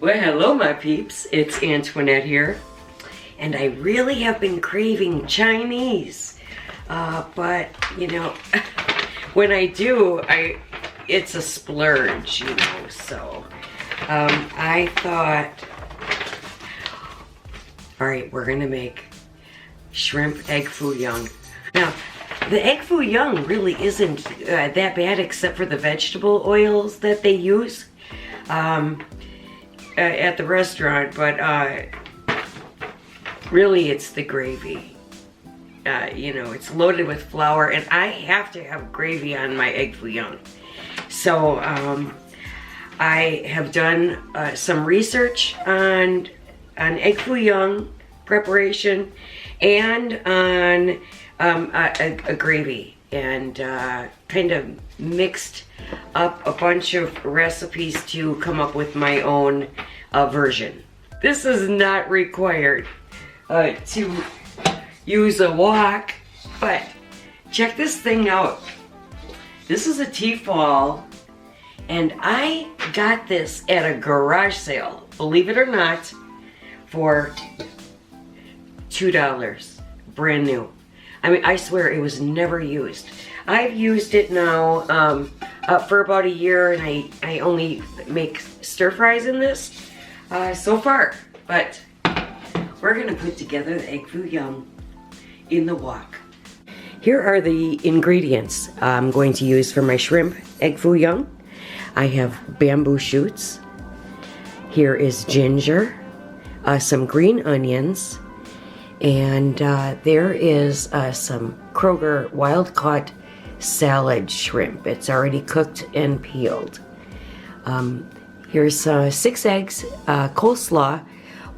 Well, hello my peeps, it's Antoinette here, and I really have been craving Chinese, but you know, when I do, it's a splurge, you know, so I thought, alright, we're gonna make shrimp egg foo young. Now, the egg foo young really isn't that bad except for the vegetable oils that they use at the restaurant, but really it's the gravy. You know, it's loaded with flour, and I have to have gravy on my egg foo young. So I have done some research on egg foo young preparation and on a gravy, and kind of mixed up a bunch of recipes to come up with my own version. This is not required to use a wok, but check this thing out. This is a Tefal, and I got this at a garage sale, believe it or not, for $2, brand new. I mean, I swear it was never used. I've used it now for about a year, and I only make stir fries in this so far. But we're gonna put together the egg foo young in the wok. Here are the ingredients I'm going to use for my shrimp egg foo young. I have bamboo shoots. Here is ginger, some green onions, and there is some Kroger wild-caught salad shrimp. It's already cooked and peeled. Here's 6 eggs, coleslaw.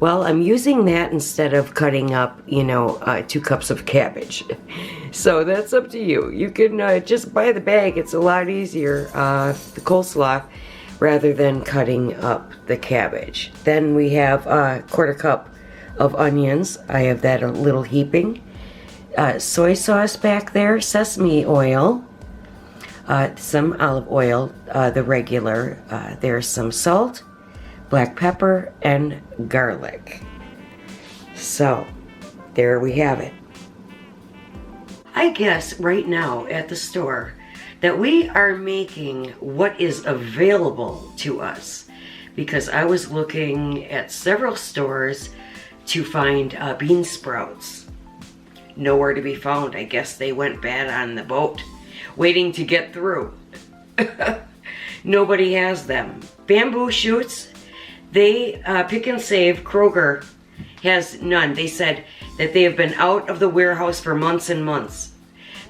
Well, I'm using that instead of cutting up, you know, 2 cups of cabbage. So that's up to you. You can just buy the bag. It's a lot easier, the coleslaw, rather than cutting up the cabbage. Then we have a 1/4 cup of onions. I have that a little heaping. Soy sauce back there, sesame oil, some olive oil, the regular. There's some salt, black pepper, and garlic. So, there we have it. I guess right now at the store that we are making what is available to us, because I was looking at several stores to find bean sprouts. Nowhere to be found. I guess they went bad on the boat, waiting to get through. Nobody has them. Bamboo shoots, they pick and save. Kroger has none. They said that they have been out of the warehouse for months and months.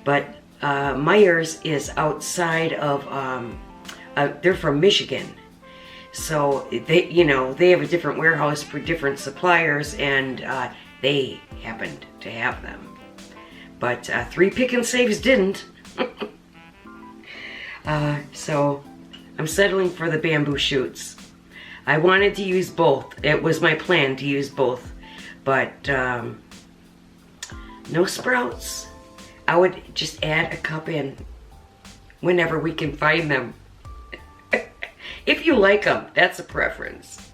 But Myers is outside of, they're from Michigan. So they, you know, they have a different warehouse for different suppliers, and they happened to have them. But 3 pick and saves didn't. So I'm settling for the bamboo shoots. I wanted to use both. It was my plan to use both, but no sprouts. I would just add a cup in whenever we can find them. If you like them, that's a preference.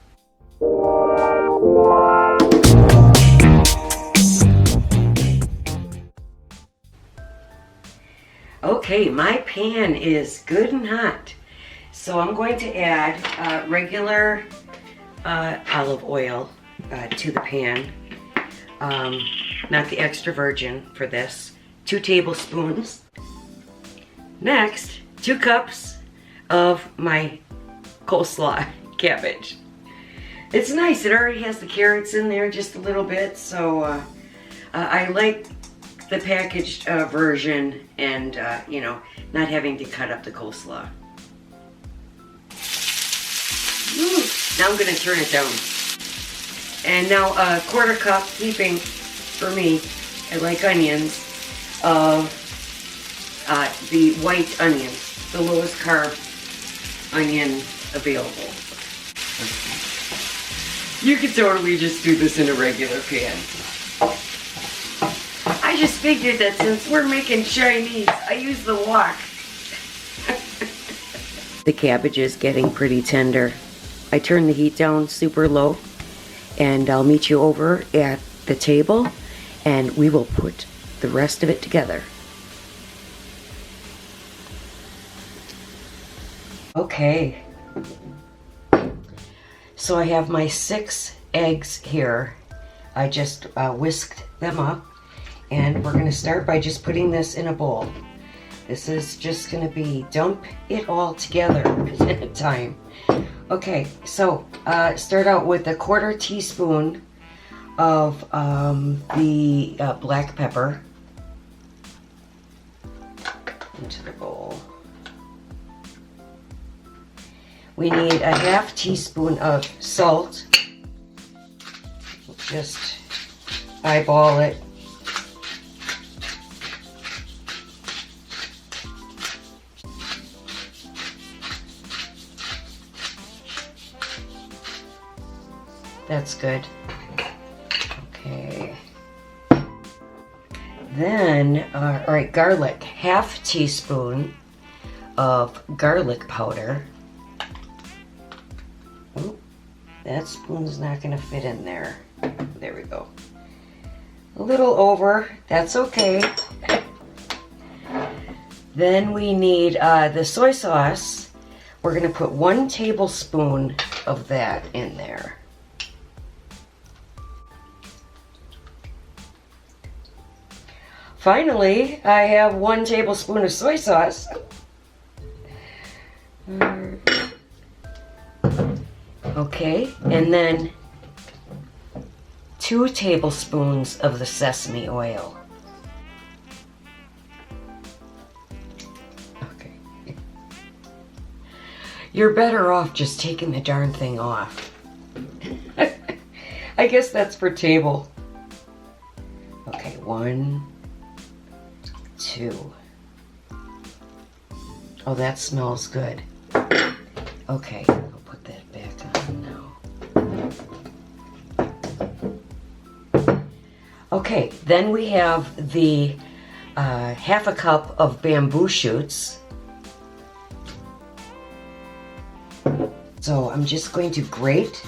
Okay, my pan is good and hot. So I'm going to add regular olive oil to the pan. Not the extra virgin for this. 2 tablespoons. Next, 2 cups of my coleslaw cabbage. It's nice, it already has the carrots in there just a little bit, so I like the packaged version, and you know, not having to cut up the coleslaw. Now I'm going to turn it down. And now a 1/4 cup heaping for me, I like onions, of the white onions, the lowest carb onion available. You could totally just do this in a regular pan. I just figured that since we're making Chinese, I use the wok. The cabbage is getting pretty tender. I turn the heat down super low, and I'll meet you over at the table and we will put the rest of it together. Okay, so I have my 6 eggs here. I just whisked them up, and we're going to start by just putting this in a bowl. This is just going to be dump it all together at a time. Okay, so start out with a 1/4 teaspoon of the black pepper into the bowl. We need a 1/2 teaspoon of salt. Just eyeball it. That's good. Okay. Then, all right, garlic. 1/2 teaspoon of garlic powder. Ooh, that spoon's not going to fit in there. There we go. A little over. That's okay. Then we need the soy sauce. We're going to put 1 tablespoon of that in there. Finally, I have 1 tablespoon of soy sauce. Okay, and then 2 tablespoons of the sesame oil. Okay. You're better off just taking the darn thing off. I guess that's for table. Okay, 1, 2. Oh, that smells good. Okay, I'll put that back on now. Okay, then we have the 1/2 cup of bamboo shoots. So I'm just going to grate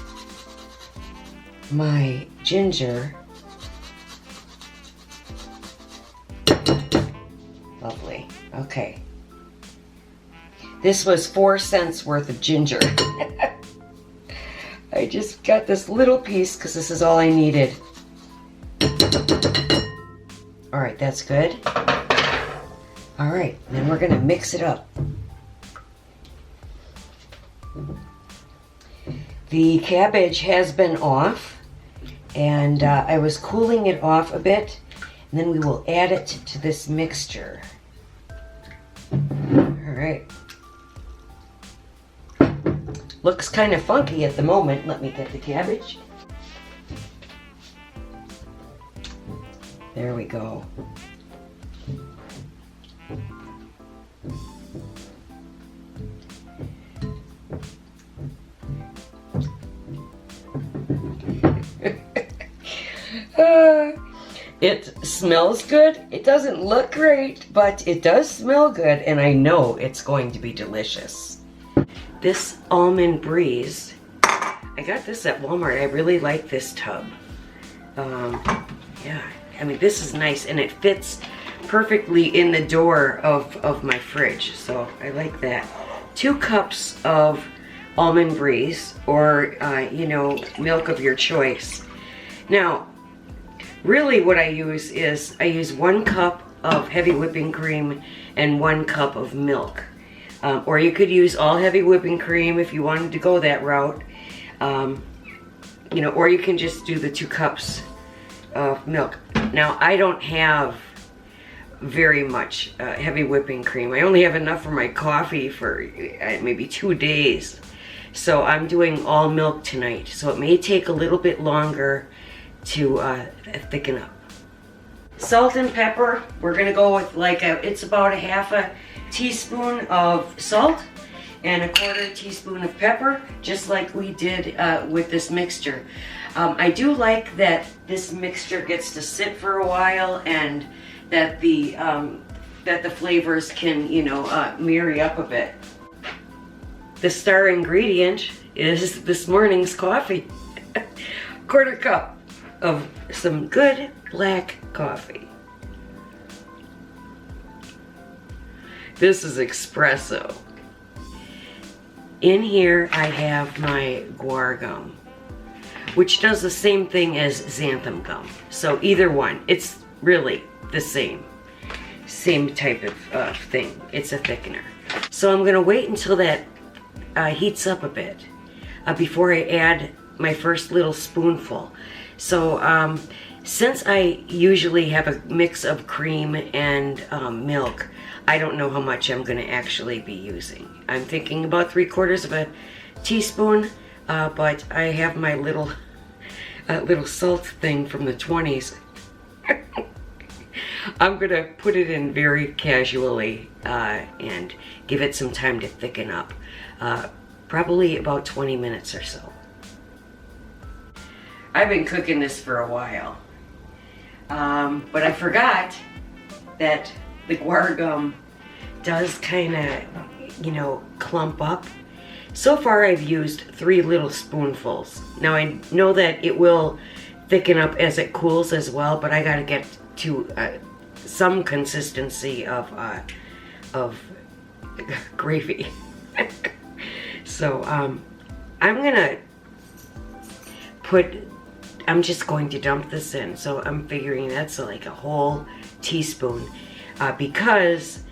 my ginger. Lovely. Okay. This was 4 cents worth of ginger. I just got this little piece because this is all I needed. All right, that's good. All right, then we're gonna mix it up. The cabbage has been off, and I was cooling it off a bit, and then we will add it to this mixture. All right. Looks kind of funky at the moment. Let me get the cabbage. There we go. It smells good. It doesn't look great, but it does smell good, and I know it's going to be delicious. This almond breeze, I got this at Walmart. I really like this tub. Yeah, I mean, this is nice, and it fits perfectly in the door of my fridge, so I like that. 2 cups of almond breeze, or you know, milk of your choice. Now, really what I use is, I use 1 cup of heavy whipping cream and 1 cup of milk. Or you could use all heavy whipping cream if you wanted to go that route. You know, or you can just do the 2 cups of milk. Now, I don't have very much heavy whipping cream. I only have enough for my coffee for maybe 2 days. So I'm doing all milk tonight. So it may take a little bit longer to thicken up. Salt and pepper, we're gonna go with like it's about a 1/2 teaspoon of salt and a 1/4 teaspoon of pepper, just like we did with this mixture. I do like that this mixture gets to sit for a while, and that the flavors can, you know, marry up a bit. The star ingredient is this morning's coffee. Quarter cup of some good black coffee. This is espresso. In here I have my Guar Gum, which does the same thing as Xanthan gum. So either one, it's really the same type of thing. It's a thickener. So I'm gonna wait until that heats up a bit before I add my first little spoonful. So since I usually have a mix of cream and milk, I don't know how much I'm gonna actually be using. I'm thinking about 3/4 of a teaspoon, but I have my little salt thing from the 20s. I'm gonna put it in very casually and give it some time to thicken up. Probably about 20 minutes or so. I've been cooking this for a while, but I forgot that the Guar Gum does kind of, you know, clump up. So far I've used 3 little spoonfuls. Now I know that it will thicken up as it cools as well, but I gotta get to some consistency of gravy. So I'm just going to dump this in. So I'm figuring that's like a whole teaspoon because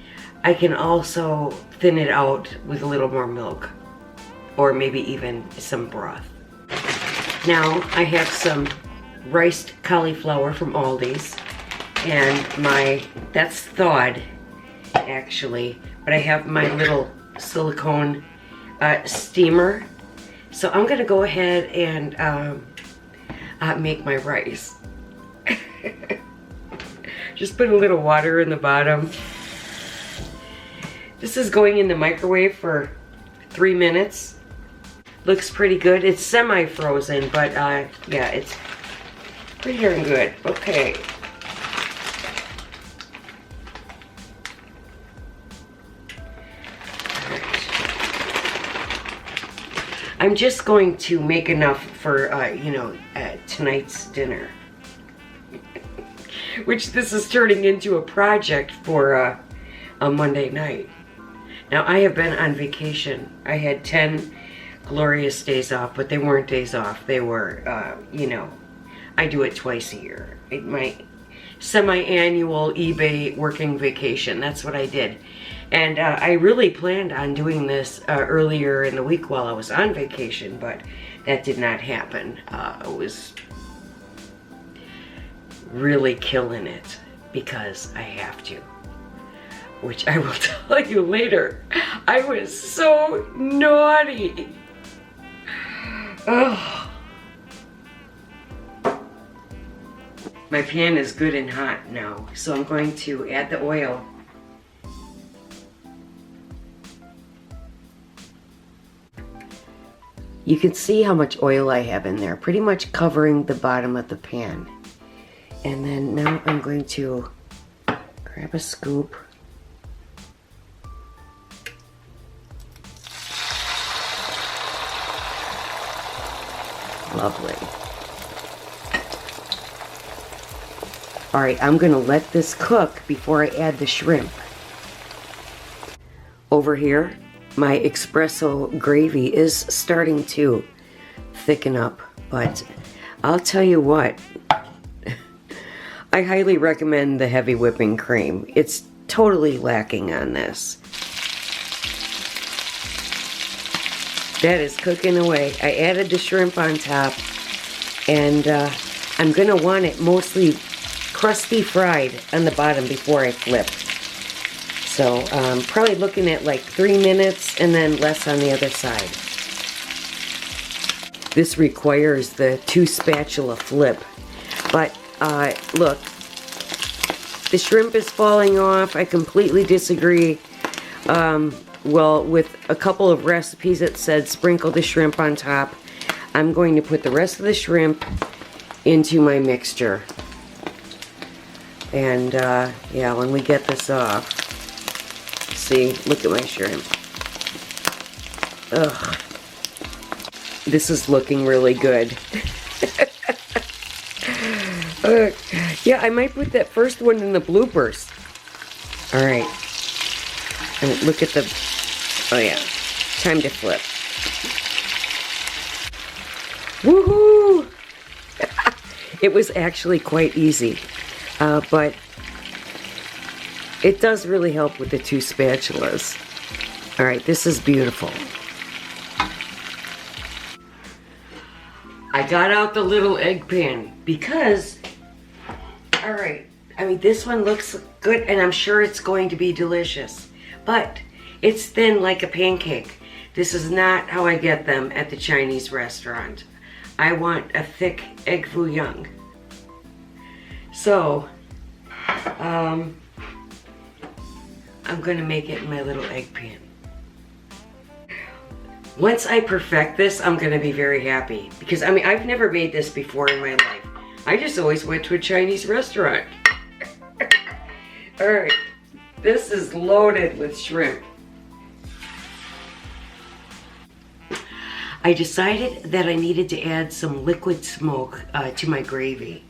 I can also thin it out with a little more milk or maybe even some broth. Now I have some riced cauliflower from Aldi's, and that's thawed actually, but I have my little silicone steamer. So I'm gonna go ahead and make my rice. Just put a little water in the bottom. This is going in the microwave for 3 minutes. Looks pretty good. It's semi-frozen, but yeah, it's pretty darn good. Okay. I'm just going to make enough for, you know, tonight's dinner. Which this is turning into a project for a Monday night. Now, I have been on vacation. I had 10 glorious days off, but they weren't days off. They were, you know, I do it twice a year. My semi-annual eBay working vacation. That's what I did. And I really planned on doing this earlier in the week while I was on vacation, but that did not happen. I was really killing it because I have to, which I will tell you later. I was so naughty. Oh. My pan is good and hot now, so I'm going to add the oil. You can see how much oil I have in there, pretty much covering the bottom of the pan. And then now I'm going to grab a scoop. Lovely. All right, I'm gonna let this cook before I add the shrimp. Over here, my espresso gravy is starting to thicken up, but I'll tell you what, I highly recommend the heavy whipping cream. It's totally lacking on this. That is cooking away. I added the shrimp on top, and I'm gonna want it mostly crusty fried on the bottom before I flip. So probably looking at like 3 minutes and then less on the other side. This requires the 2 spatula flip. But look, the shrimp is falling off. I completely disagree. Well, with a couple of recipes that said sprinkle the shrimp on top, I'm going to put the rest of the shrimp into my mixture. And yeah, when we get this off, see, look at my shrimp. Ugh. This is looking really good. Yeah, I might put that first one in the bloopers. All right. And look at the, oh yeah, time to flip. Woohoo! It was actually quite easy, but it does really help with the 2 spatulas. All right, this is beautiful. I got out the little egg pan because, all right, I mean, this one looks good and I'm sure it's going to be delicious, but it's thin like a pancake. This is not how I get them at the Chinese restaurant. I want a thick egg foo young. So, I'm gonna make it in my little egg pan. Once I perfect this, I'm gonna be very happy because I mean, I've never made this before in my life. I just always went to a Chinese restaurant. All right, this is loaded with shrimp. I decided that I needed to add some liquid smoke to my gravy.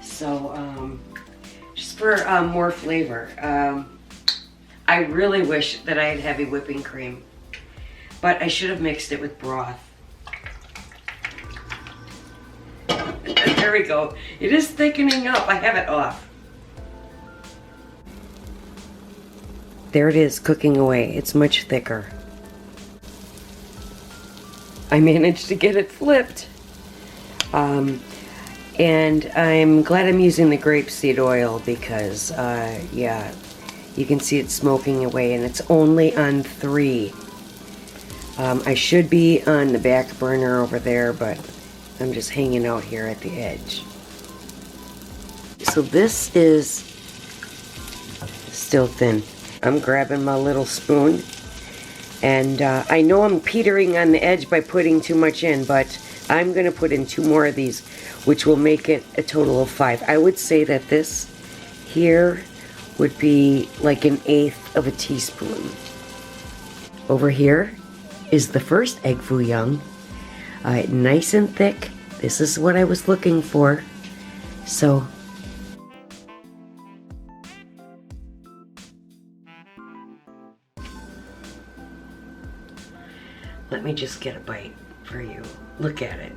So, just for more flavor. I really wish that I had heavy whipping cream, but I should have mixed it with broth. There we go. It is thickening up. I have it off. There it is, cooking away. It's much thicker. I managed to get it flipped. And I'm glad I'm using the grapeseed oil because, yeah, you can see it smoking away and it's only on 3. I should be on the back burner over there, but I'm just hanging out here at the edge. So this is still thin. I'm grabbing my little spoon. And I know I'm petering on the edge by putting too much in, but I'm going to put in 2 more of these, which will make it a total of 5. I would say that this here would be like 1/8 of a teaspoon. Over here is the first egg foo young. Nice and thick. This is what I was looking for. So let me just get a bite for you. Look at it.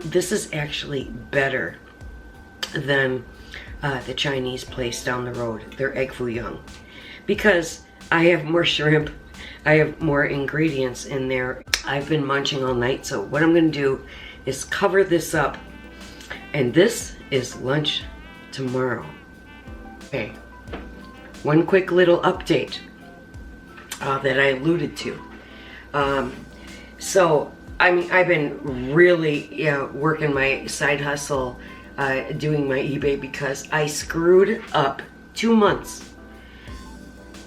This is actually better than the Chinese place down the road, their egg foo young, because I have more shrimp, I have more ingredients in there. I've been munching all night, so what I'm going to do is cover this up, and this is lunch tomorrow. Okay, one quick little update that I alluded to. So, I mean, I've been really working my side hustle, doing my eBay, because I screwed up 2 months.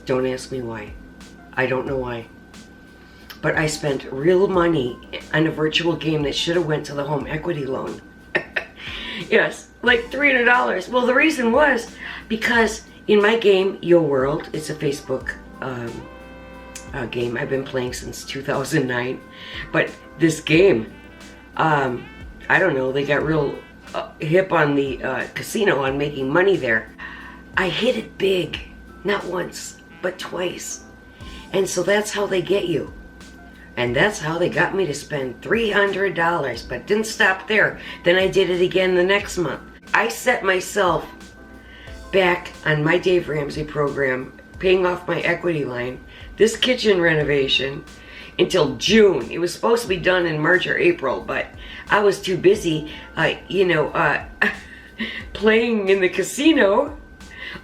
Don't ask me why. I don't know why. But I spent real money on a virtual game that should have went to the home equity loan. Yes, like $300. Well, the reason was because in my game, Your World, it's a Facebook game I've been playing since 2009. But this game, I don't know, they got real hip on the casino, on making money there. I hit it big, not once, but twice. And so that's how they get you. And that's how they got me to spend $300, but didn't stop there. Then I did it again the next month. I set myself back on my Dave Ramsey program, paying off my equity line, this kitchen renovation, until June. It was supposed to be done in March or April, but I was too busy, playing in the casino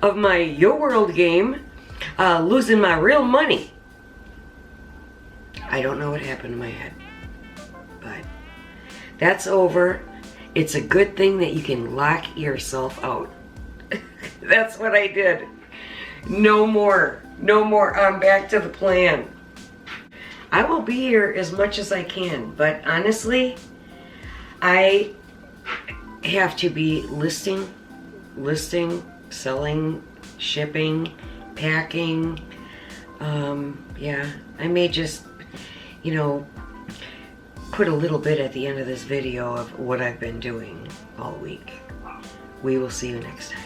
of my Your World game, losing my real money. I don't know what happened to my head, but that's over. It's a good thing that you can lock yourself out. That's what I did. No more. No more. I'm back to the plan. I will be here as much as I can, but honestly, I have to be listing listing, selling, shipping, packing. Yeah, I may just, you know, put a little bit at the end of this video of what I've been doing all week. We will see you next time.